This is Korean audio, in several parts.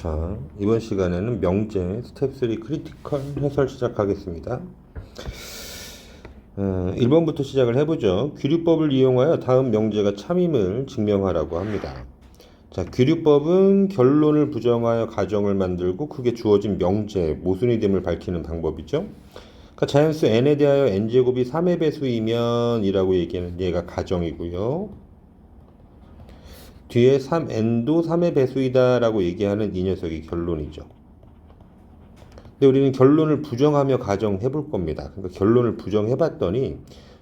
자, 이번 시간에는 명제 스텝 3 크리티컬 해설 시작하겠습니다. 1번부터 시작을 해보죠. 귀류법을 이용하여 다음 명제가 참임을 증명하라고 합니다. 자, 귀류법은 결론을 부정하여 가정을 만들고 그게 주어진 명제, 모순이 됨을 밝히는 방법이죠. 그러니까 자연수 n에 대하여 n제곱이 3의 배수이면 이라고 얘기하는 얘가 가정이고요. 뒤에 3n도 3의 배수이다 라고 얘기하는 이 녀석이 결론이죠. 근데 우리는 결론을 부정하며 가정해 볼 겁니다. 그러니까 결론을 부정해 봤더니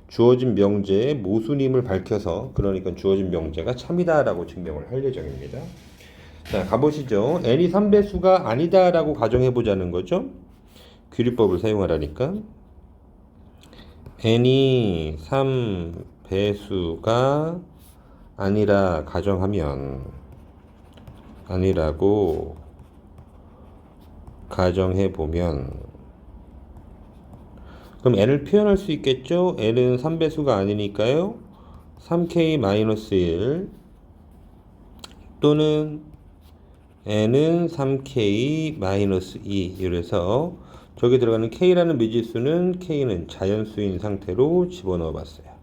주어진 명제의 모순임을 밝혀서, 그러니까 주어진 명제가 참이다 라고 증명을 할 예정입니다. 자, 가보시죠. n이 3배수가 아니다 라고 가정해 보자는 거죠. 귀류법을 사용하라니까. n이 3배수가 아니라 가정하면, 아니라고 가정해 보면, 그럼 n을 표현할 수 있겠죠? n은 3배수가 아니니까요 3k-1 또는 n은 3k-2 이래서 저기 들어가는 k라는 미지수는 k는 자연수인 상태로 집어넣어 봤어요.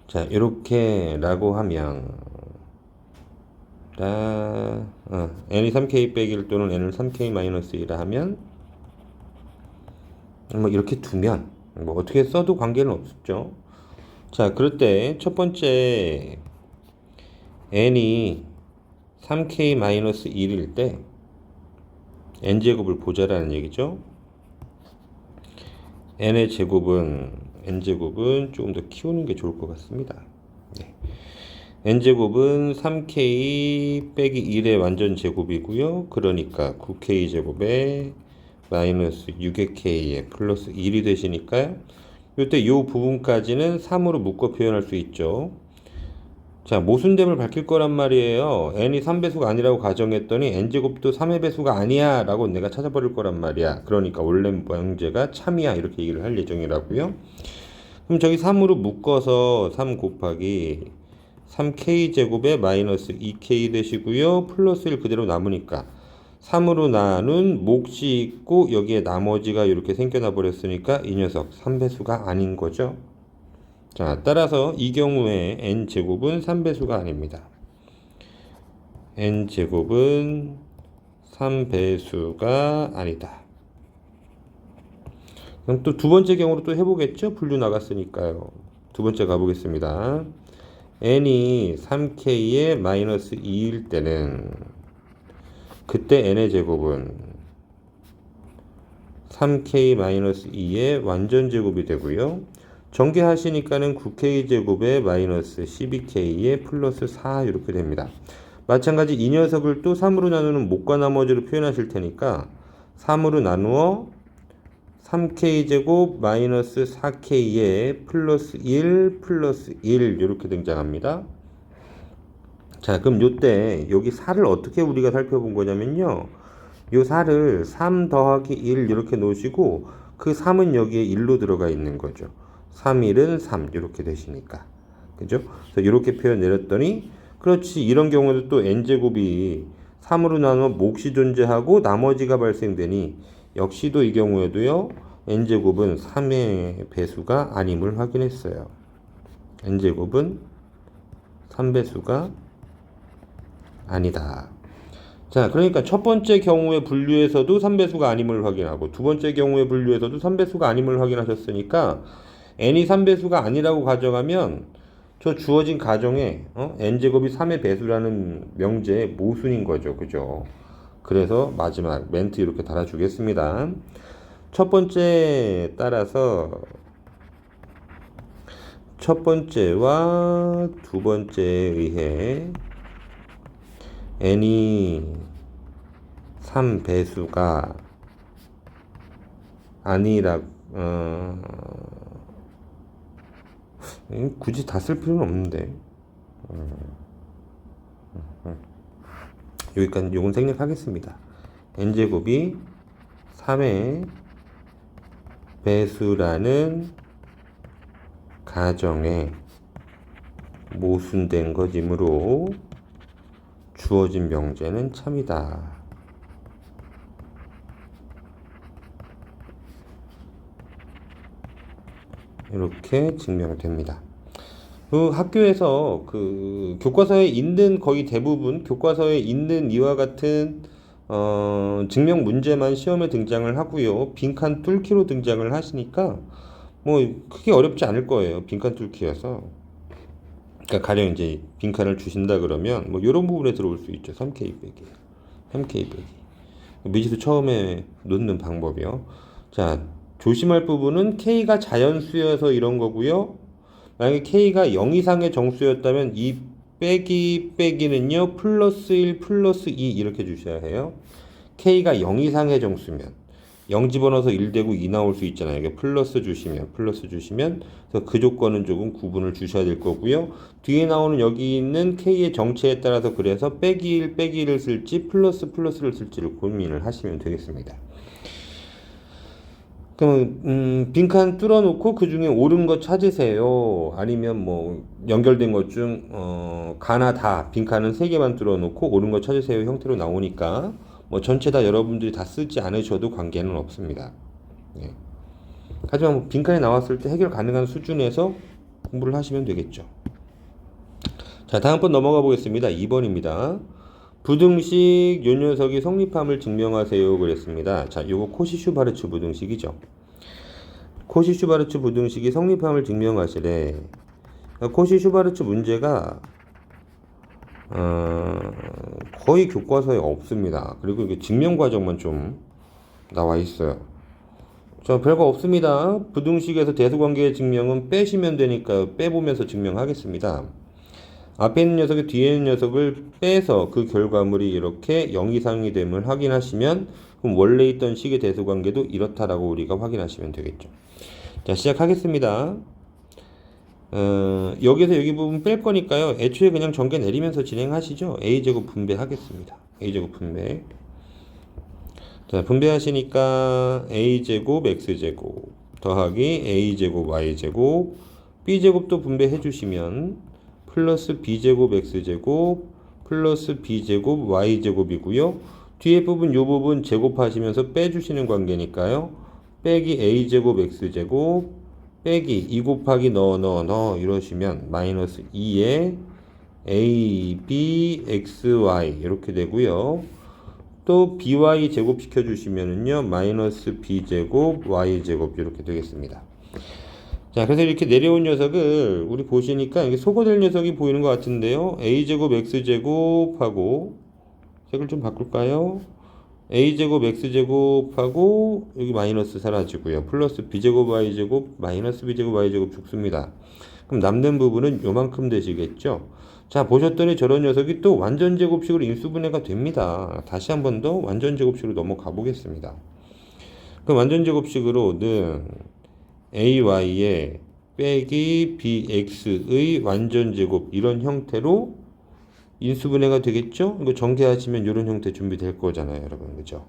자, 이렇게 라고 하면 n이 3k 빼기 1 또는 n을 3k-1라 하면 뭐 이렇게 두면 뭐 어떻게 써도 관계는 없죠. 자, 그럴 때 첫 번째 n이 3k-1일 때 n제곱을 보자라는 얘기죠. n의 제곱은 n제곱은 조금 더 키우는 게 좋을 것 같습니다. 네. n제곱은 3k 빼기 1의 완전 제곱이고요. 그러니까 9k 제곱에 마이너스 6의 k에 플러스 1이 되시니까요. 이때 이 부분까지는 3으로 묶어 표현할 수 있죠. 자, 모순됨을 밝힐 거란 말이에요. n이 3배수가 아니라고 가정했더니 n제곱도 3의 배수가 아니야 라고 내가 찾아버릴 거란 말이야. 그러니까 원래 명제가 참이야 이렇게 얘기를 할 예정이라고요. 그럼 저기 3으로 묶어서 3 곱하기 3k제곱에 마이너스 2k 되시고요. 플러스 1 그대로 남으니까 3으로 나눈 몫이 있고 여기에 나머지가 이렇게 생겨나 버렸으니까 이 녀석 3배수가 아닌 거죠. 자, 따라서 이 경우에 n제곱은 3배수가 아닙니다. n제곱은 3배수가 아니다. 그럼 또 두 번째 경우로 또 해보겠죠? 분류 나갔으니까요. 두 번째 가보겠습니다. n이 3k에 마이너스 2일 때는 그때 n의 제곱은 3k-2의 완전 제곱이 되고요. 전개하시니까는 9k 제곱에 마이너스 12k에 플러스 4 이렇게 됩니다. 마찬가지 이 녀석을 또 3으로 나누는 몫과 나머지로 표현하실 테니까 3으로 나누어 3k 제곱 마이너스 4k에 플러스 1 플러스 1 이렇게 등장합니다. 자, 그럼 요때 여기 4를 어떻게 우리가 살펴본 거냐면요, 요 4를 3 더하기 1 이렇게 놓으시고 그 3은 여기에 1로 들어가 있는 거죠. 3, 1은 3 이렇게 되시니까, 그죠? 그래서 이렇게 표현 내렸더니, 그렇지, 이런 경우도 또 n제곱이 3으로 나누어 몫이 존재하고 나머지가 발생되니 역시도 이 경우에도요 n제곱은 3의 배수가 아님을 확인했어요. n제곱은 3배수가 아니다. 자, 그러니까 첫 번째 경우의 분류에서도 3배수가 아님을 확인하고 두 번째 경우의 분류에서도 3배수가 아님을 확인하셨으니까 n이 3배수가 아니라고 가정하면 저 주어진 가정에 n제곱이 3의 배수라는 명제의 모순인 거죠. 그죠? 그래서 마지막 멘트 이렇게 달아주겠습니다. 첫 번째 따라서 첫 번째와 두 번째에 의해 n이 3배수가 아니라 굳이 다 쓸 필요는 없는데 여기까지 요건 생략하겠습니다. n제곱이 3의 배수라는 가정에 모순된 것이므로 주어진 명제는 참이다. 이렇게 증명됩니다. 그 학교에서 그 교과서에 있는 거의 대부분 교과서에 있는 이와 같은 증명 문제만 시험에 등장을 하고요. 빈칸 뚫기로 등장을 하시니까 뭐 크게 어렵지 않을 거예요. 빈칸 뚫기여서. 그러니까 가령 이제 빈칸을 주신다 그러면 뭐 이런 부분에 들어올 수 있죠. 3K 빼기, 3K 빼기. 미지수 처음에 놓는 방법이요. 자, 조심할 부분은 K가 자연수여서 이런 거고요. 만약에 K가 0 이상의 정수였다면 이 빼기는요 플러스 1 플러스 2 이렇게 주셔야 해요. K가 0 이상의 정수면 0 집어넣어서 1 되고 2 나올 수 있잖아요. 이게 플러스 주시면 그래서 그 조건은 조금 구분을 주셔야 될 거고요. 뒤에 나오는 여기 있는 K의 정체에 따라서 그래서 빼기 1 빼기 1을 쓸지 플러스를 쓸지를 고민을 하시면 되겠습니다. 그러면 빈칸 뚫어놓고 그 중에 옳은 거 찾으세요. 아니면 뭐 연결된 것 중 가나 다 빈칸은 3개만 뚫어놓고 옳은 거 찾으세요 형태로 나오니까 뭐 전체 다 여러분들이 다 쓰지 않으셔도 관계는 없습니다. 예. 하지만 뭐 빈칸이 나왔을 때 해결 가능한 수준에서 공부를 하시면 되겠죠. 자, 다음번 넘어가 보겠습니다. 2번입니다. 부등식 요 녀석이 성립함을 증명하세요 그랬습니다. 자, 요거 코시-슈바르츠 부등식이죠. 코시-슈바르츠 부등식이 성립함을 증명하시래. 코시-슈바르츠 문제가 거의 교과서에 없습니다. 그리고 이게 증명 과정만 좀 나와 있어요. 자, 별거 없습니다. 부등식에서 대수관계의 증명은 빼시면 되니까 빼보면서 증명하겠습니다. 앞에 있는 녀석이 뒤에 있는 녀석을 빼서 그 결과물이 이렇게 0 이상이 됨을 확인하시면 그럼 원래 있던 식의 대수관계도 이렇다라고 우리가 확인하시면 되겠죠. 자, 시작하겠습니다. 여기서 여기 부분 뺄 거니까요. 애초에 그냥 전개 내리면서 진행하시죠. A제곱 분배하겠습니다. A제곱 분배. 자, 분배하시니까 A제곱 X제곱 더하기 A제곱 Y제곱 B제곱도 분배해 주시면 플러스 B제곱 X제곱 플러스 B제곱 Y제곱이고요. 뒤에 부분 요 부분 제곱하시면서 빼주시는 관계니까요. 빼기 A제곱 X제곱 빼기 2 곱하기 넣어 이러시면 마이너스 2에 A, B, X, Y 이렇게 되고요. 또 BY 제곱 시켜주시면은요 마이너스 B제곱 Y제곱 이렇게 되겠습니다. 자, 그래서 이렇게 내려온 녀석을 우리 보시니까 이게 소거될 녀석이 보이는 것 같은데요. A제곱 X제곱하고 색을 좀 바꿀까요? A제곱 X제곱하고 여기 마이너스 사라지고요. 플러스 B제곱 Y제곱 마이너스 B제곱 Y제곱 죽습니다. 그럼 남는 부분은 요만큼 되시겠죠? 자, 보셨더니 저런 녀석이 또 완전제곱식으로 인수분해가 됩니다. 다시 한 번 더 완전제곱식으로 넘어가 보겠습니다. 그럼 완전제곱식으로는 AY의 빼기 BX의 완전제곱 이런 형태로 인수분해가 되겠죠? 이거 전개하시면 이런 형태 준비될 거잖아요, 여러분. 그죠?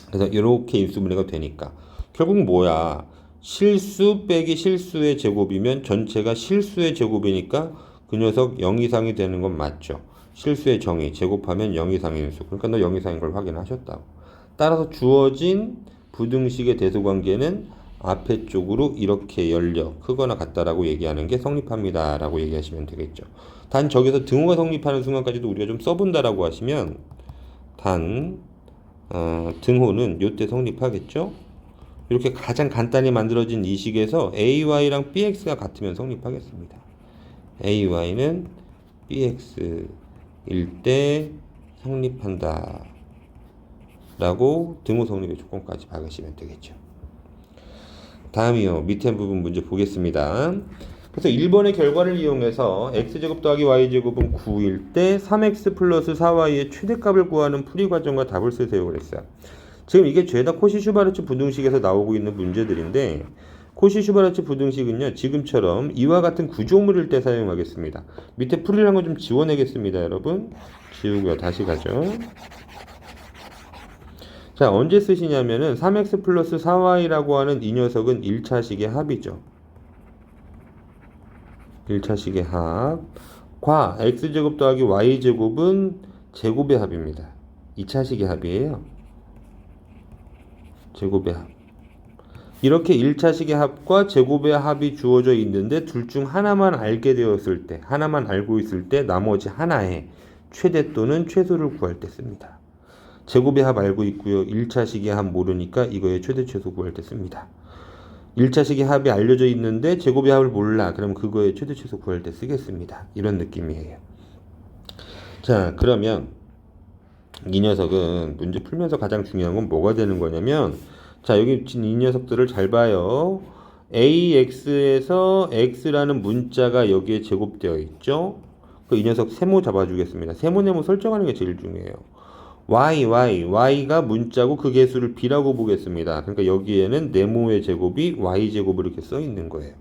그래서 이렇게 인수분해가 되니까 결국 뭐야? 실수 빼기 실수의 제곱이면 전체가 실수의 제곱이니까 그 녀석 0 이상이 되는 건 맞죠? 실수의 정의 제곱하면 0 이상의 인수. 그러니까 너 0 이상인 걸 확인하셨다고. 따라서 주어진 부등식의 대수관계는 앞에 쪽으로 이렇게 열려 크거나 같다라고 얘기하는 게 성립합니다 라고 얘기하시면 되겠죠. 단 저기서 등호가 성립하는 순간까지도 우리가 좀 써본다라고 하시면 등호는 요때 성립하겠죠. 이렇게 가장 간단히 만들어진 이 식에서 AY랑 BX가 같으면 성립하겠습니다. AY는 BX일 때 성립한다 라고 등호 성립의 조건까지 박으시면 되겠죠. 다음이요. 밑에 부분 문제 보겠습니다. 그래서 1번의 결과를 이용해서 x제곱 더하기 y제곱은 9일 때 3x 플러스 4y의 최대값을 구하는 풀이 과정과 답을 쓰세요 그랬어요. 지금 이게 죄다 코시-슈바르츠 부등식에서 나오고 있는 문제들인데 코시-슈바르츠 부등식은요. 지금처럼 이와 같은 구조물일 때 사용하겠습니다. 밑에 풀이를 한번 좀 지워내겠습니다. 여러분. 지우고요. 다시 가죠. 자, 언제 쓰시냐면은 3x 플러스 4y라고 하는 이 녀석은 1차식의 합이죠. 1차식의 합. 과 x제곱 더하기 y제곱은 제곱의 합입니다. 2차식의 합이에요. 제곱의 합. 이렇게 1차식의 합과 제곱의 합이 주어져 있는데 둘 중 하나만 알게 되었을 때, 하나만 알고 있을 때 나머지 하나의 최대 또는 최소를 구할 때 씁니다. 제곱의 합 알고 있고요. 1차식의 합 모르니까 이거의 최대 최소 구할 때 씁니다. 1차식의 합이 알려져 있는데 제곱의 합을 몰라. 그럼 그거의 최대 최소 구할 때 쓰겠습니다. 이런 느낌이에요. 자, 그러면 이 녀석은 문제 풀면서 가장 중요한 건 뭐가 되는 거냐면, 자, 여기 이 녀석들을 잘 봐요. AX에서 X라는 문자가 여기에 제곱되어 있죠. 그 이 녀석 세모 잡아주겠습니다. 세모 네모 설정하는 게 제일 중요해요. Y가 문자고 그 개수를 B라고 보겠습니다. 그러니까 여기에는 네모의 제곱이 Y제곱으로 이렇게 써 있는 거예요.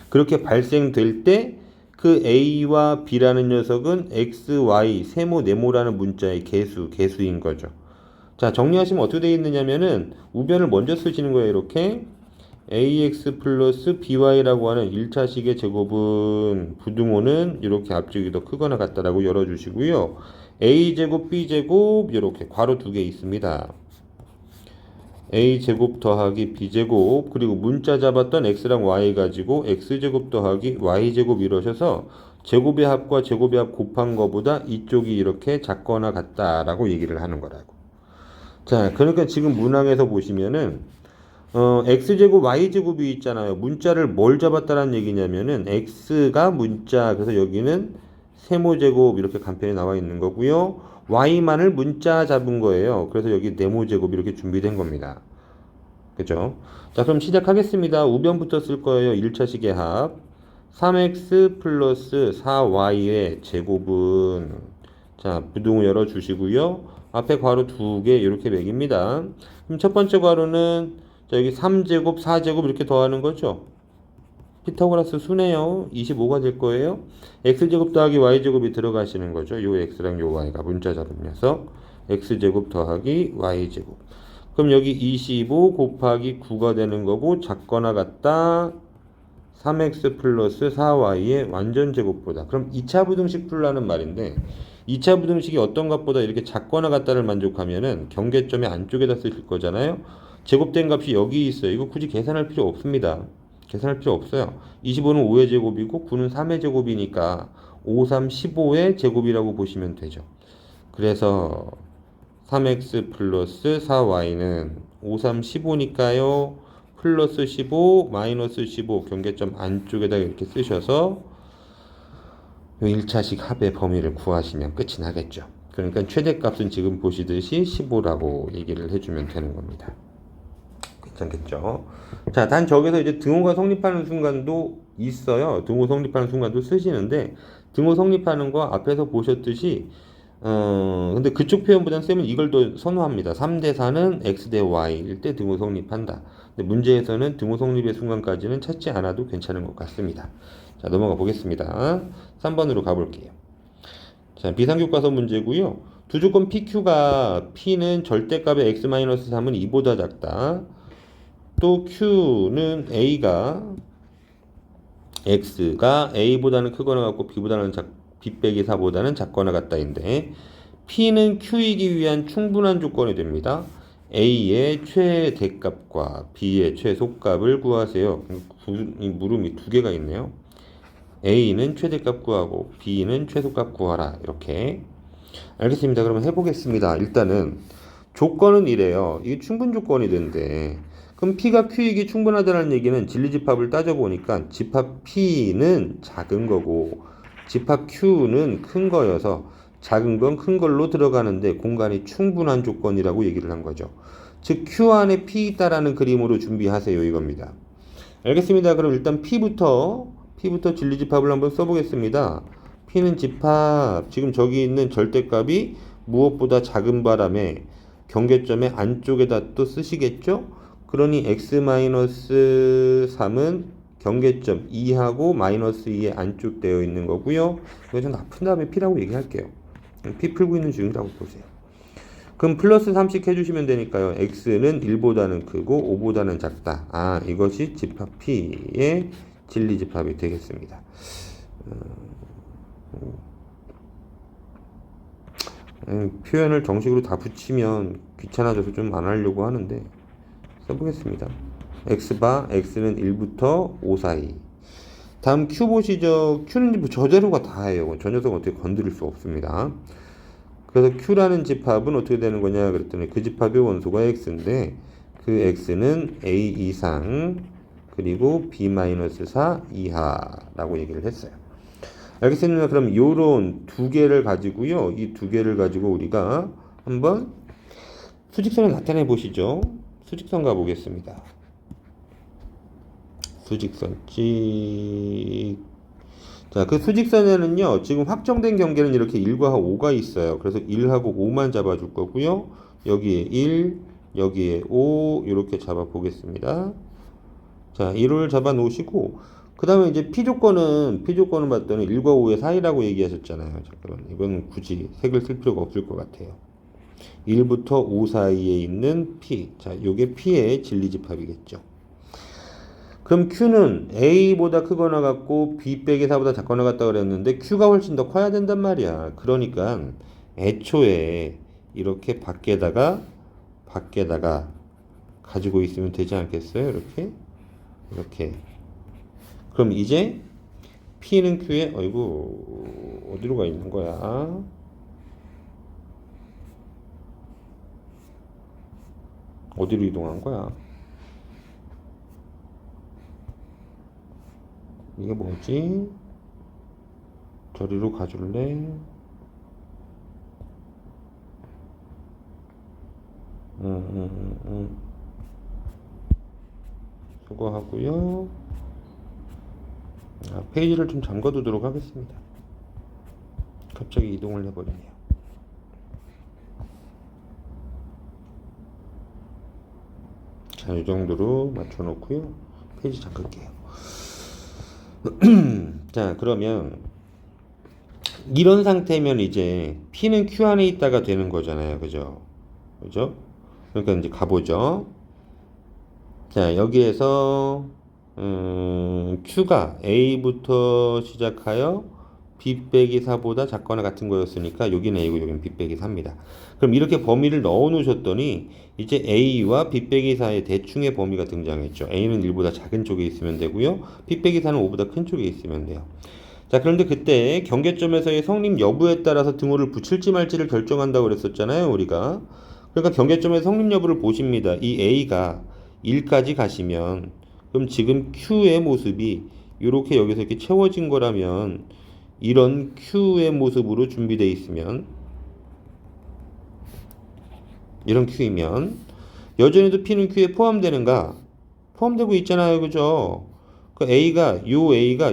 그렇게 발생될 때 그 A와 B라는 녀석은 X, Y, 세모, 네모라는 문자의 개수인 거죠. 자, 정리하시면 어떻게 되어 있느냐면은 우변을 먼저 쓰시는 거예요. 이렇게 AX 플러스 BY라고 하는 1차식의 제곱은 부등호는 이렇게 앞쪽이 더 크거나 같다라고 열어주시고요. A제곱, B제곱 이렇게 괄호 2개 있습니다. A제곱 더하기 B제곱, 그리고 문자 잡았던 X랑 Y 가지고 X제곱 더하기 Y제곱 이러셔서 제곱의 합과 제곱의 합 곱한 거보다 이쪽이 이렇게 작거나 같다라고 얘기를 하는 거라고. 자, 그러니까 지금 문항에서 보시면은 X제곱 Y제곱이 있잖아요. 문자를 뭘 잡았다는 얘기냐면은 X가 문자, 그래서 여기는 세모제곱 이렇게 간편히 나와 있는 거고요. Y만을 문자 잡은 거예요. 그래서 여기 네모제곱 이렇게 준비된 겁니다. 그죠? 자, 그럼 시작하겠습니다. 우변부터 쓸 거예요. 1차식의 합 3x 플러스 4y의 제곱은, 자, 부등호 열어주시고요. 앞에 괄호 2개 이렇게 매깁니다. 그럼 첫 번째 괄호는, 자, 여기 3제곱 4제곱 이렇게 더하는 거죠. 피타고라스 수네요. 25가 될 거예요. x제곱 더하기 y제곱이 들어가시는 거죠. 요 x랑 요 y가 문자 잡은 녀석. x제곱 더하기 y제곱. 그럼 여기 25 곱하기 9가 되는 거고, 작거나 같다 3x 플러스 4y의 완전 제곱보다. 그럼 2차 부등식 풀라는 말인데, 2차 부등식이 어떤 값보다 이렇게 작거나 같다를 만족하면은 경계점의 안쪽에다 쓰실 거잖아요. 제곱된 값이 여기 있어요. 이거 굳이 계산할 필요 없습니다. 계산할 필요 없어요. 25는 5의 제곱이고 9는 3의 제곱이니까 5, 3, 15의 제곱이라고 보시면 되죠. 그래서 3x 플러스 4y는 5, 3, 15니까요. 플러스 15, 마이너스 15 경계점 안쪽에다 이렇게 쓰셔서 1차식 합의 범위를 구하시면 끝이 나겠죠. 그러니까 최대값은 지금 보시듯이 15라고 얘기를 해주면 되는 겁니다. 괜찮겠죠? 자, 단 저기서 이제 등호가 성립하는 순간도 있어요. 등호 성립하는 순간도 쓰시는데, 등호 성립하는 거 앞에서 보셨듯이 근데 그쪽 표현보다는 쌤은 이걸 더 선호합니다. 3대 4는 x 대 y일 때 등호 성립한다. 근데 문제에서는 등호 성립의 순간까지는 찾지 않아도 괜찮은 것 같습니다. 자, 넘어가 보겠습니다. 3번으로 가볼게요. 자, 비상교과서 문제고요. 두 조건 PQ가 P는 절대값의 x-3은 2보다 작다. 또 Q는 X가 A보다는 크거나 같고 B 빼기 4보다는 작거나 같다인데, P는 Q이기 위한 충분한 조건이 됩니다. A의 최대값과 B의 최소값을 구하세요. 이 물음이 두 개가 있네요. A는 최대값 구하고 B는 최소값 구하라. 이렇게. 알겠습니다. 그러면 해보겠습니다. 일단은 조건은 이래요. 이게 충분 조건이던데, 그럼 P가 Q이기 충분하다는 얘기는 진리집합을 따져보니까 집합 P는 작은 거고 집합 Q는 큰 거여서 작은 건 큰 걸로 들어가는데 공간이 충분한 조건이라고 얘기를 한 거죠. 즉 Q 안에 P 있다라는 그림으로 준비하세요, 이겁니다. 알겠습니다. 그럼 일단 P부터 진리집합을 한번 써보겠습니다. P는 집합, 지금 저기 있는 절대값이 무엇보다 작은 바람에 경계점의 안쪽에다 또 쓰시겠죠? 그러니 x-3은 경계점 2하고 마이너스 2에 안쪽 되어 있는 거고요. 이거 좀 푼 다음에 P라고 얘기할게요. P 풀고 있는 중이라고 보세요. 그럼 플러스 3씩 해주시면 되니까요. x는 1보다는 크고 5보다는 작다. 아, 이것이 집합 P의 진리집합이 되겠습니다. 표현을 정식으로 다 붙이면 귀찮아져서 좀 안 하려고 하는데 써보겠습니다. x바 x는 1부터 5 사이. 다음 q 보시죠. q는 저대로가 다예요. 저 녀석은 어떻게 건드릴 수 없습니다. 그래서 q라는 집합은 어떻게 되는 거냐 그랬더니 그 집합의 원소가 x인데 그 x는 a 이상 그리고 b-4 이하라고 얘기를 했어요. 알겠습니다. 그럼 요런 두 개를 가지고요. 이 두 개를 가지고 우리가 한번 수직선을 나타내 보시죠. 수직선 가보겠습니다. 수직선 찍. 자, 그 수직선에는요, 지금 확정된 경계는 이렇게 1과 5가 있어요. 그래서 1하고 5만 잡아줄 거고요. 여기에 1, 여기에 5, 이렇게 잡아 보겠습니다. 자, 1을 잡아 놓으시고, 그 다음에 이제 P조건은 봤더니 1과 5의 사이라고 얘기하셨잖아요. 잠깐만, 이건 굳이 색을 쓸 필요가 없을 것 같아요. 1부터 5 사이에 있는 P. 자, 요게 P의 진리집합이겠죠. 그럼 Q는 A보다 크거나 같고 B 빼기 4보다 작거나 같다 그랬는데 Q가 훨씬 더 커야 된단 말이야. 그러니까 애초에 이렇게 밖에다가 가지고 있으면 되지 않겠어요? 이렇게. 그럼 이제 P는 Q에 어이구 어디로 가 있는 거야? 어디로 이동한 거야? 이게 뭐지? 저리로 가줄래? 수고하고요. 페이지를 좀 잠궈두도록 하겠습니다. 갑자기 이동을 해버리네요. 자, 이 정도로 맞춰놓고요. 페이지 잠글게요. 자, 그러면 이런 상태면 이제 P는 Q 안에 있다가 되는 거잖아요. 그죠? 그러니까 이제 가보죠. 자, 여기에서 Q가 A부터 시작하여 B 빼기 4보다 작거나 같은 거였으니까 여기는 A고 여기는 B 빼기 4입니다. 그럼 이렇게 범위를 넣어 놓으셨더니 이제 A와 B 빼기 4의 대충의 범위가 등장했죠. A는 1보다 작은 쪽에 있으면 되고요. B 빼기 4는 5보다 큰 쪽에 있으면 돼요. 자, 그런데 그때 경계점에서의 성립 여부에 따라서 등호를 붙일지 말지를 결정한다고 그랬었잖아요, 우리가. 그러니까 경계점의 성립 여부를 보십니다. 이 A가 1까지 가시면 그럼 지금 Q의 모습이 이렇게 여기서 이렇게 채워진 거라면 이런 Q의 모습으로 준비되어 있으면 이런 Q이면 여전히도 P는 Q에 포함되는가? 포함되고 있잖아요. 그죠? 그 A가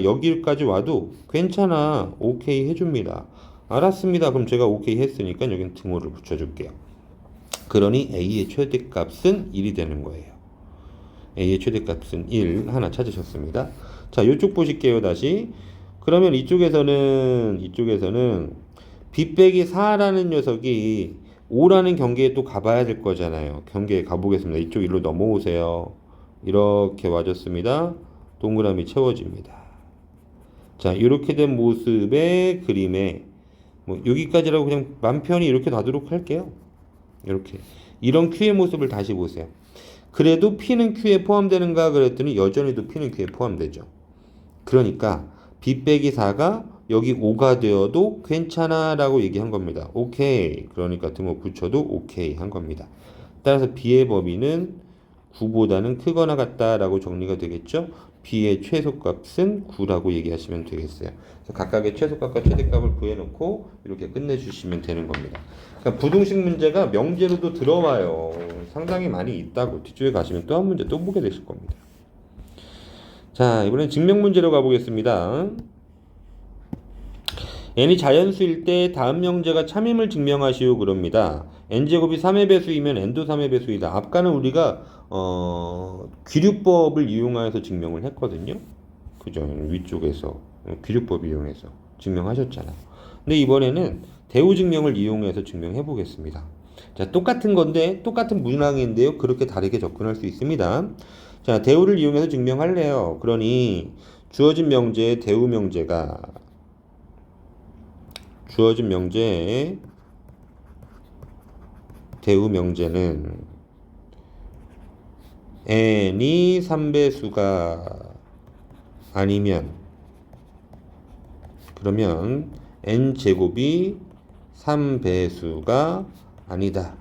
여기까지 와도 괜찮아. 오케이 해줍니다. 알았습니다. 그럼 제가 오케이 했으니까 여긴 등호를 붙여줄게요. 그러니 A의 최대값은 1이 되는 거예요. A의 최대값은 1 하나 찾으셨습니다. 자, 이쪽 보실게요. 다시. 그러면 이쪽에서는 B 빼기 4라는 녀석이 5라는 경계에 또 가봐야 될 거잖아요. 경계에 가보겠습니다. 이쪽 일로 넘어오세요. 이렇게 와줬습니다. 동그라미 채워집니다. 자, 이렇게 된 모습의 그림에 뭐 여기까지라고 그냥 맘 편히 이렇게 놔두도록 할게요. 이렇게 이런 Q의 모습을 다시 보세요. 그래도 P는 Q에 포함되는가 그랬더니 여전히도 P는 Q에 포함되죠. 그러니까 B 빼기 4가 여기 5가 되어도 괜찮아 라고 얘기한 겁니다. 오케이. 그러니까 등호 붙여도 오케이 한 겁니다. 따라서 B의 범위는 9보다는 크거나 같다라고 정리가 되겠죠. B의 최소값은 9라고 얘기하시면 되겠어요. 그래서 각각의 최소값과 최대값을 구해놓고 이렇게 끝내주시면 되는 겁니다. 그러니까 부등식 문제가 명제로도 들어와요. 상당히 많이 있다고 뒤쪽에 가시면 또 한 문제 또 보게 되실 겁니다. 자, 이번엔 증명 문제로 가보겠습니다. n이 자연수일 때 다음 명제가 참임을 증명하시오 그럽니다. n제곱이 3의 배수이면 n도 3의 배수이다. 아까는 우리가 귀류법을 이용하여서 증명을 했거든요. 그죠? 위쪽에서 귀류법 이용해서 증명하셨잖아요. 근데 이번에는 대우 증명을 이용해서 증명해 보겠습니다. 자, 똑같은 건데 똑같은 문항인데요. 그렇게 다르게 접근할 수 있습니다. 자, 대우를 이용해서 증명할래요. 그러니 주어진 명제의 대우 명제가 주어진 명제의 대우 명제는 n이 3배수가 아니면 그러면 n제곱이 3배수가 아니다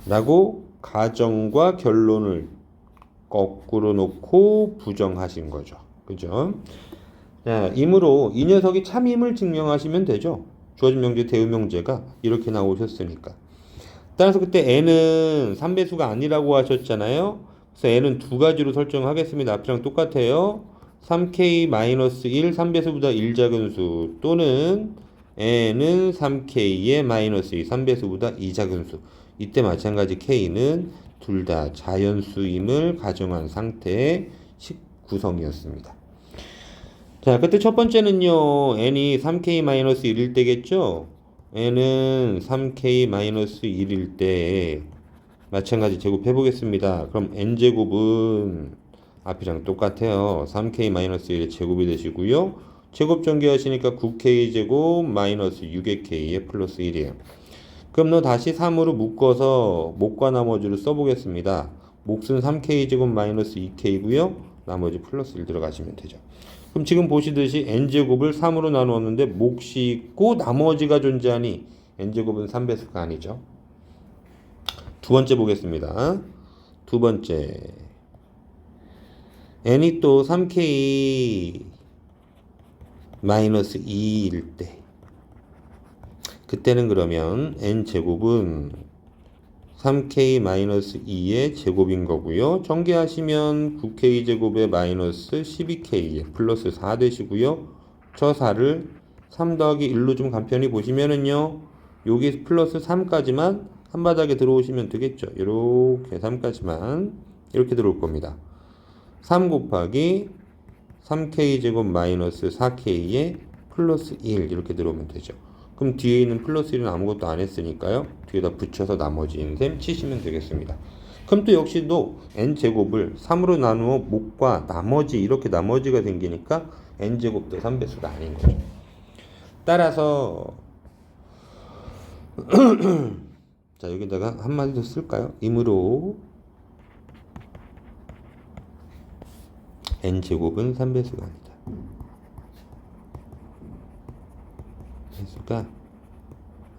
라고 가정과 결론을 거꾸로 놓고 부정하신 거죠. 그죠? 자, 이므로 이 녀석이 참임을 증명하시면 되죠. 주어진 명제 대우 명제가 이렇게 나오셨으니까. 따라서 그때 n은 3배수가 아니라고 하셨잖아요. 그래서 n은 두 가지로 설정하겠습니다. 앞이랑 똑같아요. 3k-1 3배수보다 1 작은 수 또는 n은 3k의 마이너스 2 3배수보다 2 작은 수. 이때 마찬가지 k는 둘 다 자연수임을 가정한 상태의 식 구성이었습니다. 자, 그때 첫 번째는요. n이 3k-1일 때겠죠? n은 3k-1일 때 마찬가지 제곱해 보겠습니다. 그럼 n제곱은 앞이랑 똑같아요. 3k-1의 제곱이 되시고요. 제곱 전개하시니까 9k제곱 마이너스 6의 k에 플러스 1이에요. 그럼 너 다시 3으로 묶어서 목과 나머지를 써보겠습니다. 몫은 3k제곱 마이너스 2k고요. 나머지 플러스 1 들어가시면 되죠. 그럼 지금 보시듯이 n제곱을 3으로 나누었는데 몫이 있고 나머지가 존재하니 n제곱은 3배수가 아니죠. 두 번째 보겠습니다. 두 번째 n이 또 3k 마이너스 2일 때 그때는 그러면 n제곱은 3k 마이너스 2의 제곱인 거고요. 전개하시면 9k제곱에 마이너스 12k에 플러스 4 되시고요. 저 4를 3 더하기 1로 좀 간편히 보시면은요. 여기 플러스 3까지만 한 바닥에 들어오시면 되겠죠. 이렇게 3까지만 이렇게 들어올 겁니다. 3 곱하기 3k제곱 마이너스 4k에 플러스 1 이렇게 들어오면 되죠. 그럼 뒤에 있는 플러스 1은 아무것도 안 했으니까요. 뒤에다 붙여서 나머지인 셈 치시면 되겠습니다. 그럼 또 역시도 n제곱을 3으로 나누어 목과 나머지 이렇게 나머지가 생기니까 n제곱도 3배수가 아닌 거죠. 따라서 자, 여기다가 한마디 더 쓸까요? 이므로 n제곱은 3배수가 아니다. 배수가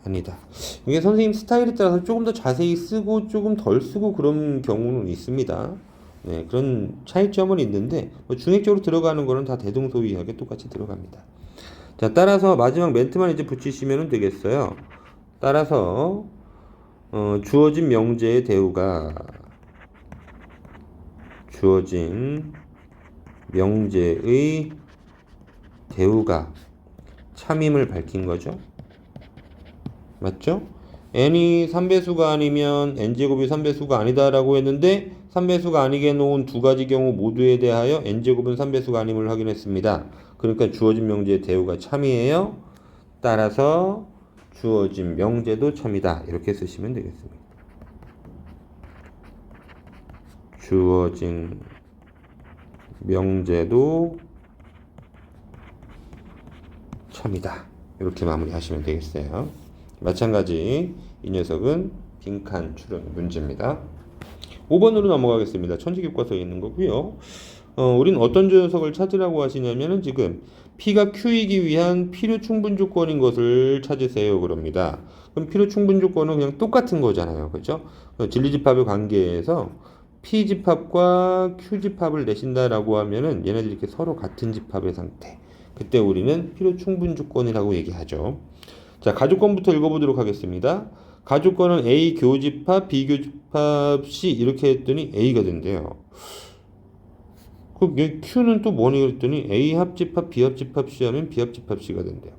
아니다. 이게 선생님 스타일에 따라서 조금 더 자세히 쓰고 조금 덜 쓰고 그런 경우는 있습니다. 네, 그런 차이점은 있는데 뭐 중액적으로 들어가는 거는 다 대동소이하게 똑같이 들어갑니다. 자, 따라서 마지막 멘트만 이제 붙이시면 되겠어요. 따라서 주어진 명제의 대우가 주어진 명제의 대우가 참임을 밝힌 거죠. 맞죠? n이 3배수가 아니면 n제곱이 3배수가 아니다라고 했는데 3배수가 아니게 놓은 두 가지 경우 모두에 대하여 n제곱은 3배수가 아님을 확인했습니다. 그러니까 주어진 명제의 대우가 참이에요. 따라서 주어진 명제도 참이다. 이렇게 쓰시면 되겠습니다. 주어진 명제도 참이다. 이렇게 마무리하시면 되겠어요. 마찬가지 이 녀석은 빈칸 추론 문제입니다. 5번으로 넘어가겠습니다. 천지교과서에 있는 거고요. 우린 어떤 녀석을 찾으라고 하시냐면은 지금 P가 Q이기 위한 필요 충분 조건인 것을 찾으세요. 그럽니다. 그럼 필요 충분 조건은 그냥 똑같은 거잖아요. 그렇죠? 진리집합의 관계에서 P집합과 Q집합을 내신다라고 하면은 얘네들이 이렇게 서로 같은 집합의 상태. 그때 우리는 필요 충분 조건이라고 얘기하죠. 자, 가족권부터 읽어보도록 하겠습니다. 가족권은 A 교집합, B 교집합, C 이렇게 했더니 A가 된대요. 그럼 Q는 또 뭐니 그랬더니 A 합집합, B 합집합, C 하면 B 합집합, C가 된대요.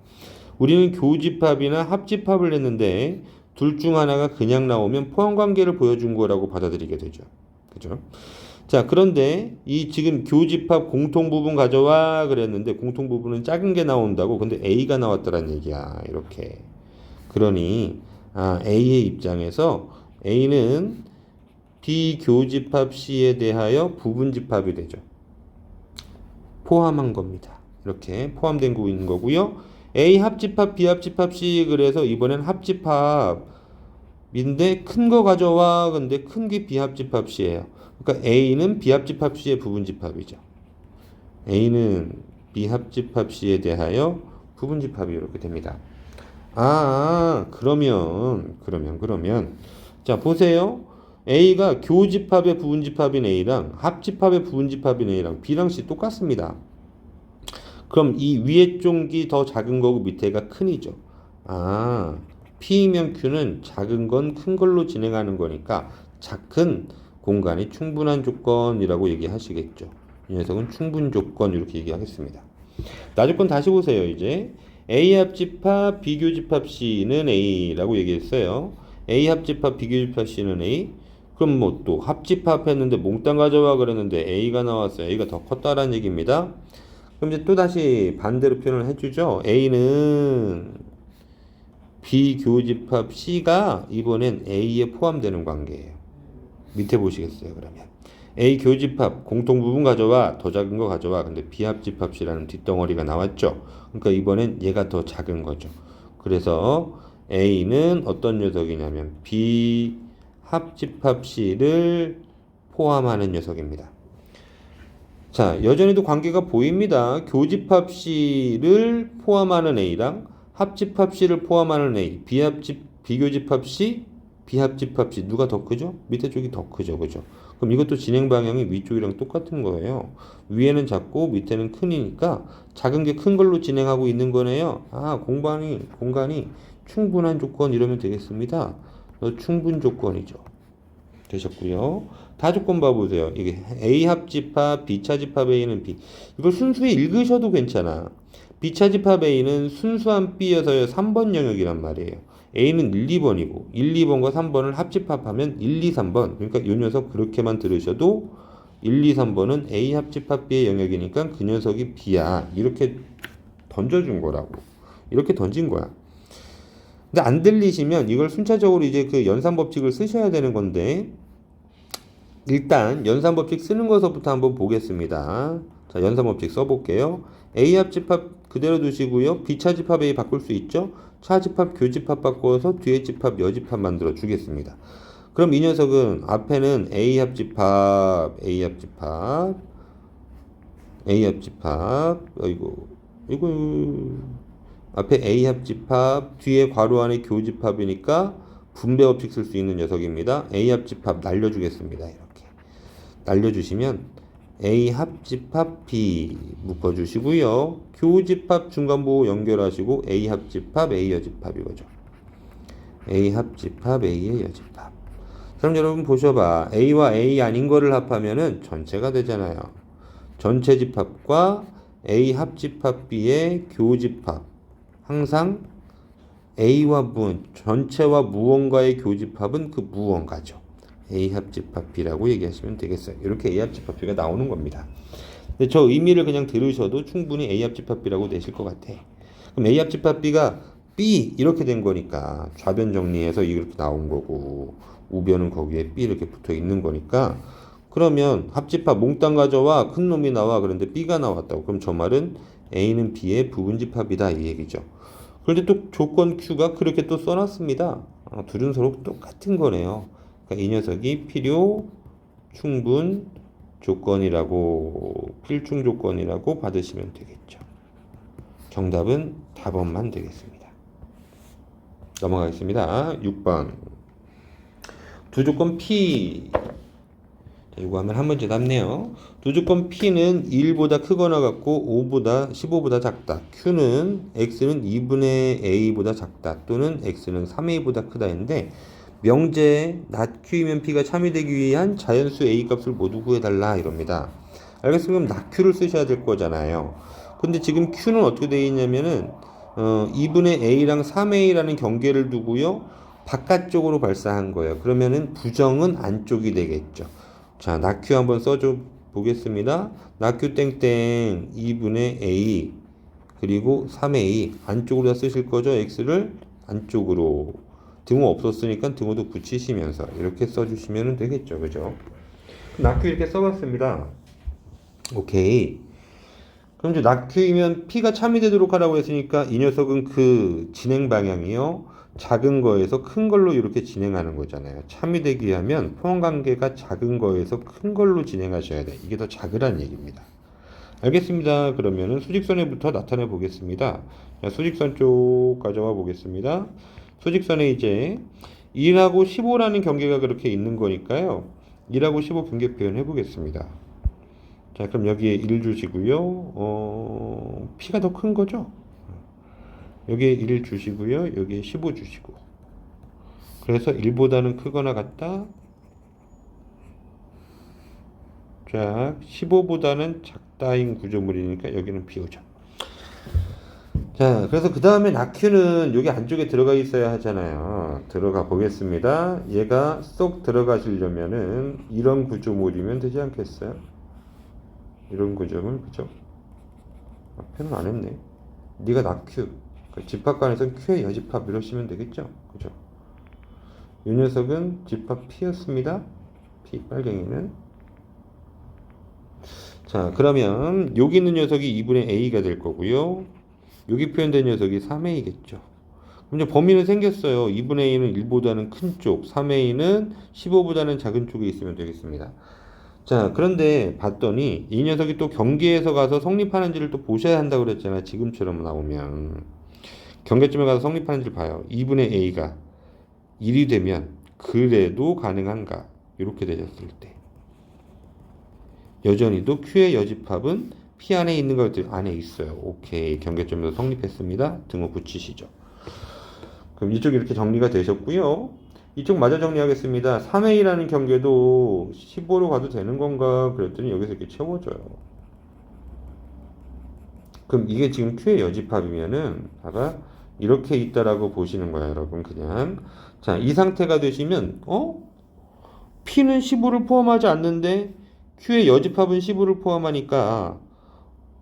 우리는 교집합이나 합집합을 했는데 둘 중 하나가 그냥 나오면 포함관계를 보여준 거라고 받아들이게 되죠. 그죠? 자, 그런데 이 지금 교집합 공통부분 가져와 그랬는데 공통부분은 작은 게 나온다고. 근데 A가 나왔더란 얘기야. 이렇게. 그러니 A의 입장에서 A는 B 교집합 C에 대하여 부분집합이 되죠. 포함한 겁니다. 이렇게 포함된 거 있는 거고요. A 합집합, B 합집합, C 그래서 이번엔 합집합 인데 큰 거 가져와. 근데 큰 게 비합집합 C예요. 그러니까 A는 비합집합 C의 부분집합이죠. A는 비합집합 C에 대하여 부분집합이 이렇게 됩니다. 그러면 자 보세요. A가 교집합의 부분집합인 A랑 합집합의 부분집합인 A랑 B랑 C 똑같습니다. 그럼 이 위에 쪽이 더 작은 거고 밑에가 큰이죠. P이면 Q는 작은 건 큰 걸로 진행하는 거니까 작은 공간이 충분한 조건이라고 얘기하시겠죠. 이 녀석은 충분 조건 이렇게 얘기하겠습니다. 나조건 다시 보세요. 이제 A 합집합 비교집합 C는 A라고 얘기했어요. A 합집합 비교집합 C는 A. 그럼 뭐 또 합집합 했는데 몽땅 가져와 그랬는데 A가 나왔어요. A가 더 컸다라는 얘기입니다. 그럼 이제 또 다시 반대로 표현을 해주죠. A는 비교집합 C가 이번엔 A에 포함되는 관계예요. 밑에 보시겠어요. 그러면 A 교집합 공통부분 가져와. 더 작은 거 가져와. 근데 비합집합 C라는 뒷덩어리가 나왔죠. 그러니까 이번엔 얘가 더 작은 거죠. 그래서 A는 어떤 녀석이냐면 비합집합 C를 포함하는 녀석입니다. 자, 여전히도 관계가 보입니다. 교집합 C를 포함하는 A랑 합집합 C를 포함하는 A, 비교집합 C, 비합집합 C 누가 더 크죠? 밑에 쪽이 더 크죠, 그죠? 그럼 이것도 진행 방향이 위쪽이랑 똑같은 거예요. 위에는 작고 밑에는 큰이니까 작은 게 큰 걸로 진행하고 있는 거네요. 공간이 충분한 조건 이러면 되겠습니다. 충분 조건이죠. 되셨고요. 다조건 봐보세요. 이게 A 합집합, B차집합 A는 B. 이걸 순수히 읽으셔도 괜찮아. B차집합 A는 순수한 B여서요 3번 영역이란 말이에요. A는 1, 2번이고 1, 2번과 3번을 합집합하면 1, 2, 3번. 그러니까 이 녀석 그렇게만 들으셔도 1, 2, 3번은 A 합집합 B의 영역이니까 그 녀석이 B야. 이렇게 던져준 거라고. 이렇게 던진 거야. 근데 안 들리시면 이걸 순차적으로 이제 그 연산법칙을 쓰셔야 되는 건데 일단 연산법칙 쓰는 것부터 한번 보겠습니다. 자, 연산법칙 써볼게요. A 합집합 그대로 두시고요. B차집합 A 바꿀 수 있죠? 차집합 교집합 바꿔서 뒤에 집합 여집합 만들어 주겠습니다. 그럼 이 녀석은 앞에는 A 합집합 이거 앞에 A 합집합 뒤에 괄호 안에 교집합이니까 분배법칙 쓸 수 있는 녀석입니다. A 합집합 날려주겠습니다. 이렇게 날려주시면 A 합집합 B 묶어주시고요. 교집합 중간보호 연결하시고 A 합집합 A 여집합 이거죠. A 합집합 A의 여집합. 그럼 여러분 보셔봐. A와 A 아닌 거를 합하면은 전체가 되잖아요. 전체 집합과 A 합집합 B의 교집합. 항상 A와 전체와 무언가의 교집합은 그 무언가죠. A 합집합 B라고 얘기하시면 되겠어요. 이렇게 A 합집합 B가 나오는 겁니다. 근데 저 의미를 그냥 들으셔도 충분히 A 합집합 B라고 되실 것 같아. 그럼 A 합집합 B가 B 이렇게 된 거니까 좌변 정리해서 이렇게 나온 거고 우변은 거기에 B 이렇게 붙어 있는 거니까 그러면 합집합 몽땅 가져와 큰 놈이 나와 그런데 B가 나왔다고 그럼 저 말은 A는 B의 부분집합이다 이 얘기죠. 그런데 또 조건 Q가 그렇게 또 써놨습니다. 둘은 서로 똑같은 거네요. 그러니까 이 녀석이 필요 충분 조건이라고 필충 조건이라고 받으시면 되겠죠. 정답은 답원만 되겠습니다. 넘어가겠습니다. 6번 두 조건 P 이거 하면 한 문제 남네요. 두 조건 P는 1보다 크거나 같고 15보다 작다. Q는 X는 2분의 A보다 작다. 또는 X는 3A보다 크다 했는데 명제에 not Q이면 P가 참여되기 위한 자연수 A 값을 모두 구해달라 이럽니다. 알겠으면 not Q를 쓰셔야 될 거잖아요. 근데 지금 Q는 어떻게 되어 있냐면은 2분의 A랑 3A라는 경계를 두고요. 바깥쪽으로 발사한 거예요. 그러면은 부정은 안쪽이 되겠죠. 자, 낙q 한번 써줘 보겠습니다. 낙q 땡땡 2분의 A 그리고 3A 안쪽으로 다 쓰실 거죠. X를 안쪽으로 등호 없었으니까 등호도 붙이시면서 이렇게 써주시면 되겠죠. 그죠? 낙q 이렇게 써봤습니다. 오케이. 그럼 이제 낙q이면 P가 참여되도록 하라고 했으니까 이 녀석은 그 진행 방향이요. 작은 거에서 큰 걸로 이렇게 진행하는 거잖아요. 참이 되기 위하면 포함관계가 작은 거에서 큰 걸로 진행하셔야 돼. 이게 더 작으란 얘기입니다. 알겠습니다. 그러면은 수직선에부터 나타내 보겠습니다. 자, 수직선 쪽 가져와 보겠습니다. 수직선에 이제 1하고 15라는 경계가 그렇게 있는 거니까요. 1하고 15 경계 표현해 보겠습니다. 자, 그럼 여기에 1 주시고요. P가 더 큰 거죠? 여기에 1 주시고요. 여기에 15 주시고. 그래서 1보다는 크거나 같다. 자, 15보다는 작다인 구조물이니까 여기는 비우죠. 자, 그래서 그 다음에 낙큐는 여기 안쪽에 들어가 있어야 하잖아요. 들어가 보겠습니다. 얘가 쏙 들어가시려면은 이런 구조물이면 되지 않겠어요? 이런 구조물, 그죠? 앞에는 안 했네. 네가 낙큐. 집합관에서는 Q의 여집합 이러시면 되겠죠? 그죠? 이 녀석은 집합 P였습니다. P 빨갱이는. 자, 그러면 여기 있는 녀석이 2분의 A가 될 거고요. 여기 표현된 녀석이 3A겠죠. 그럼 이제 범위는 생겼어요. 2분의 A는 1보다는 큰 쪽, 3A는 15보다는 작은 쪽에 있으면 되겠습니다. 자, 그런데 봤더니 이 녀석이 또 경계에서 가서 성립하는지를 또 보셔야 한다고 그랬잖아요. 지금처럼 나오면. 경계점에 가서 성립하는지를 봐요. 2분의 A가 1이 되면 그래도 가능한가? 이렇게 되셨을 때 여전히도 Q의 여집합은 P 안에 있는 것들 안에 있어요. 오케이. 경계점에서 성립했습니다. 등호 붙이시죠. 그럼 이쪽이 이렇게 정리가 되셨고요. 이쪽 마저 정리하겠습니다. 3A라는 경계도 15로 가도 되는 건가? 그랬더니 여기서 이렇게 채워져요. 그럼 이게 지금 Q의 여집합이면은 봐봐. 이렇게 있다라고 보시는 거야, 여러분. 그냥. 자, 이 상태가 되시면 P는 15를 포함하지 않는데 Q의 여집합은 15를 포함하니까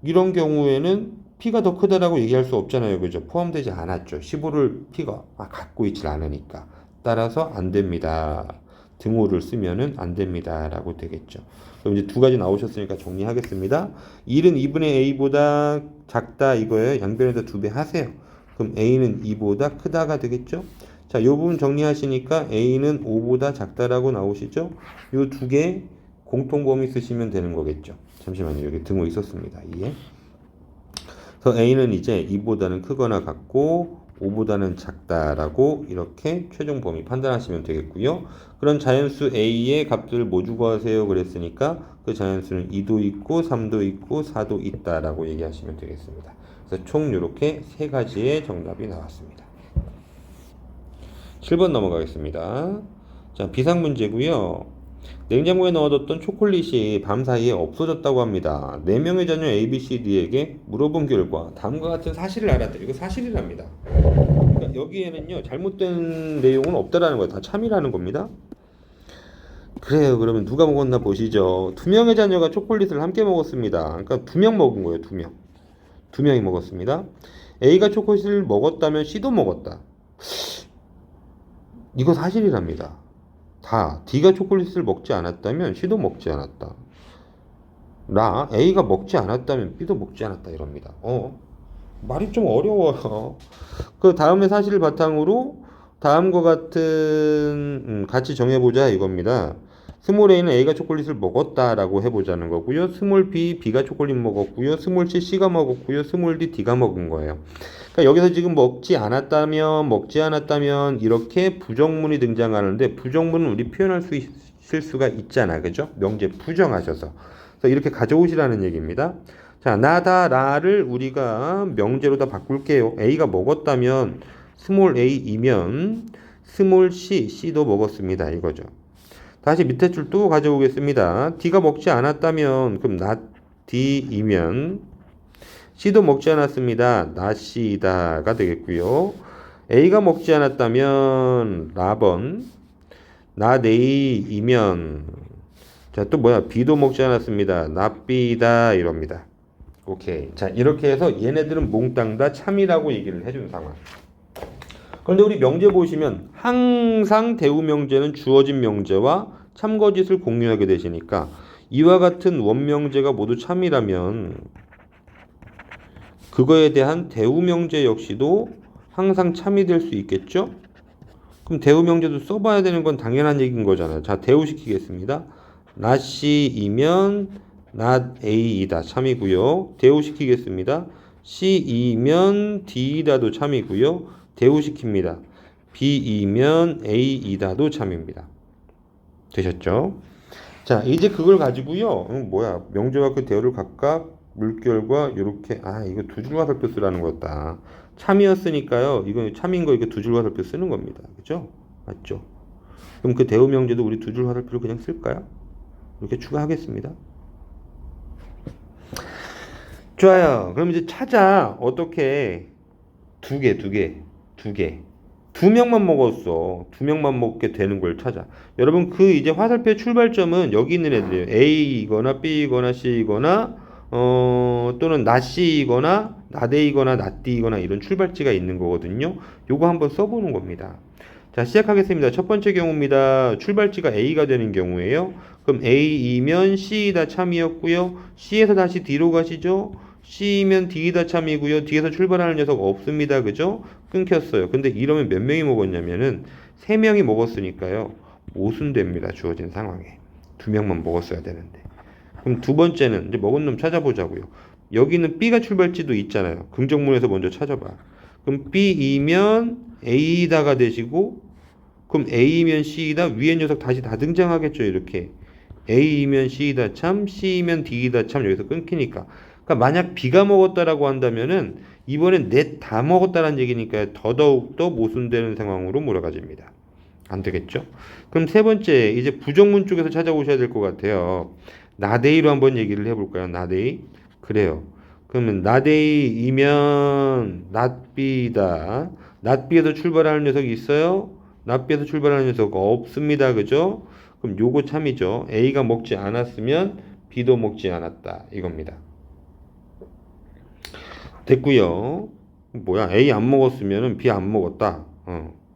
이런 경우에는 P가 더 크다라고 얘기할 수 없잖아요. 그죠? 포함되지 않았죠. 15를 P가 갖고 있질 않으니까. 따라서 안 됩니다. 등호를 쓰면은 안 됩니다. 라고 되겠죠. 그럼 이제 두 가지 나오셨으니까 정리하겠습니다. 1은 2분의 A보다 작다 이거예요. 양변에다 2배 하세요. 그럼 A는 2보다 크다가 되겠죠? 자, 이 부분 정리하시니까 A는 5보다 작다라고 나오시죠? 이 두 개 공통범위 쓰시면 되는 거겠죠? 잠시만요. 여기 등호 있었습니다. 이게. 그래서 A는 이제 2보다는 크거나 같고 5보다는 작다라고 이렇게 최종 범위 판단하시면 되겠고요. 그런 자연수 A의 값을 뭐 주고 하세요? 그랬으니까 그 자연수는 2도 있고 3도 있고 4도 있다라고 얘기하시면 되겠습니다. 그래서 총 이렇게 세 가지의 정답이 나왔습니다. 7번 넘어가겠습니다. 자, 비상 문제고요. 냉장고에 넣어뒀던 초콜릿이 밤 사이에 없어졌다고 합니다. 4명의 자녀 A, B, C, D에게 물어본 결과 다음과 같은 사실을 알았다. 이거 사실이랍니다. 그러니까 여기에는요 잘못된 내용은 없다라는 거예요. 다 참이라는 겁니다. 그래요. 그러면 누가 먹었나 보시죠. 2명의 자녀가 초콜릿을 함께 먹었습니다. 그러니까 2명 먹은 거예요. 2명. 2명이 먹었습니다. A가 초콜릿을 먹었다면 C도 먹었다. 이거 사실이랍니다. 다 D가 초콜릿을 먹지 않았다면 C도 먹지 않았다. A가 먹지 않았다면 B도 먹지 않았다 이럽니다. 말이 좀 어려워요. 그 다음의 사실을 바탕으로 다음과 같은 같이 정해보자 이겁니다. 스몰 A는 A가 초콜릿을 먹었다라고 해보자는 거고요. 스몰 B, B가 초콜릿 먹었고요. 스몰 C, C가 먹었고요. 스몰 D, D가 먹은 거예요. 그러니까 여기서 지금 먹지 않았다면 이렇게 부정문이 등장하는데 부정문은 우리 표현할 수 있을 수가 있잖아. 그죠? 명제 부정하셔서. 그래서 이렇게 가져오시라는 얘기입니다. 자, 나다 라를 우리가 명제로 다 바꿀게요. A가 먹었다면 스몰 A이면 스몰 C, C도 먹었습니다. 이거죠. 다시 밑에 줄 또 가져오겠습니다. D가 먹지 않았다면 그럼 not D이면 C도 먹지 않았습니다. not C다가 되겠고요. A가 먹지 않았다면 라번 not A이면 자, 또 뭐야? B도 먹지 않았습니다. not B다 이럽니다. 오케이. 자, 이렇게 해서 얘네들은 몽땅 다 참이라고 얘기를 해준 상황. 그런데 우리 명제 보시면 항상 대우 명제는 주어진 명제와 참거짓을 공유하게 되시니까 이와 같은 원명제가 모두 참이라면 그거에 대한 대우 명제 역시도 항상 참이 될 수 있겠죠? 그럼 대우 명제도 써봐야 되는 건 당연한 얘기인 거잖아요. 자, 대우시키겠습니다. not C이면 not A이다. 참이고요. 대우시키겠습니다. C이면 D이다도 참이고요. 대우시킵니다. B이면 A이다도 참입니다. 되셨죠? 자, 이제 그걸 가지고요. 명제와 그 대우를 각각 물결과 이렇게 이거 두 줄 화살표 쓰라는 거다. 참이었으니까요. 이거 참인 거 이거 두 줄 화살표 쓰는 겁니다. 그죠? 맞죠? 그럼 그 대우 명제도 우리 두 줄 화살표를 그냥 쓸까요? 이렇게 추가하겠습니다. 좋아요. 그럼 이제 찾아. 어떻게? 두 개. 두 명만 먹었어. 두 명만 먹게 되는 걸 찾아. 여러분, 그 이제 화살표의 출발점은 여기 있는 애들이에요. A이거나 B이거나 C이거나 또는 not C이거나 not A이거나 not D이거나 이런 출발지가 있는 거거든요. 요거 한번 써보는 겁니다. 자, 시작하겠습니다. 첫 번째 경우입니다. 출발지가 A가 되는 경우에요. 그럼 A이면 C이다 참이었고요. C에서 다시 D로 가시죠. C이면 D이다 참이고요. D에서 출발하는 녀석 없습니다. 그죠? 끊겼어요. 근데 이러면 몇 명이 먹었냐면은 3명이 먹었으니까요. 모순됩니다. 주어진 상황에. 2명만 먹었어야 되는데. 그럼 두 번째는 이제 먹은 놈 찾아보자고요. 여기는 B가 출발지도 있잖아요. 긍정문에서 먼저 찾아봐. 그럼 B이면 A다가 되시고, 그럼 A면 C이다, 위에 녀석 다시 다 등장하겠죠. 이렇게 A면 C이다 참, C면 D이다 참. 여기서 끊기니까. 그러니까 만약 B가 먹었다라고 한다면은 이번엔 넷 다 먹었다는 얘기니까 더더욱 모순되는 상황으로 몰아가집니다. 안 되겠죠? 그럼 세 번째, 이제 부정문 쪽에서 찾아오셔야 될 것 같아요. 나데이로 한번 얘기를 해볼까요? 나데이. 그래요. 그러면 나데이이면 낫비다. 낫비에서 출발하는 녀석이 있어요? 낫비에서 출발하는 녀석 없습니다. 그죠? 그럼 요거 참이죠. A가 먹지 않았으면 B도 먹지 않았다. 이겁니다. 됐고요. 뭐야? A 안 먹었으면 B 안 먹었다.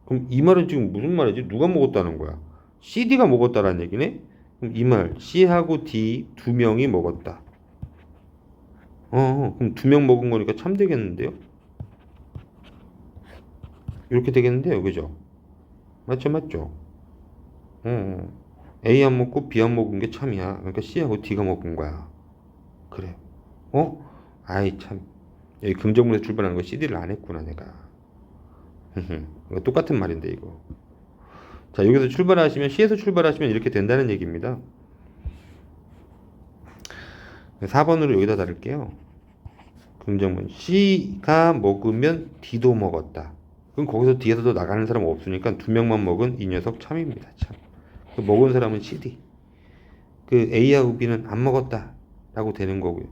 그럼 이 말은 지금 무슨 말이지? 누가 먹었다는 거야? CD가 먹었다라는 얘기네? 그럼 이 말, C하고 D 두 명이 먹었다. 그럼 두 명 먹은 거니까 참 되겠는데요? 이렇게 되겠는데요, 그죠? 맞죠? A 안 먹고 B 안 먹은 게 참이야. 그러니까 C하고 D가 먹은 거야. 그래. 아이 참. 여기 긍정문에서 출발하는 거 CD를 안 했구나 내가. 이거 똑같은 말인데 이거. 자, 여기서 출발하시면 C에서 출발하시면 이렇게 된다는 얘기입니다. 4번으로 여기다 달을게요. 긍정문 C가 먹으면 D도 먹었다. 그럼 거기서 D에서 도 나가는 사람 없으니까 두 명만 먹은 이 녀석 참입니다. 참. 그 먹은 사람은 CD. 그 A하고 B는 안 먹었다 라고 되는 거고요.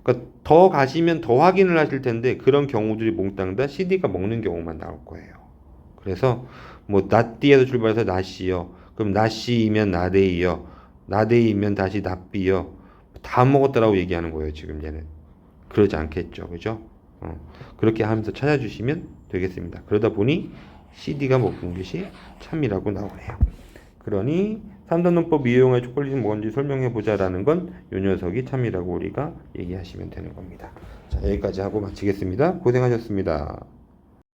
그러니까 더 가시면 더 확인을 하실 텐데 그런 경우들이 몽땅 다 CD가 먹는 경우만 나올 거예요. 그래서 뭐 not D에서 출발해서 not C요. 그럼 not C이면 not A요. not A이면 다시 not B요. 다 먹었다라고 얘기하는 거예요. 지금 얘는. 그러지 않겠죠. 그죠? 그렇게 하면서 찾아주시면 되겠습니다. 그러다 보니 CD가 먹은 것이 참이라고 나오네요. 그러니 3단 논법 이용해 초콜릿은 뭔지 설명해 보자라는 건 이 녀석이 참이라고 우리가 얘기하시면 되는 겁니다. 자, 여기까지 하고 마치겠습니다. 고생하셨습니다.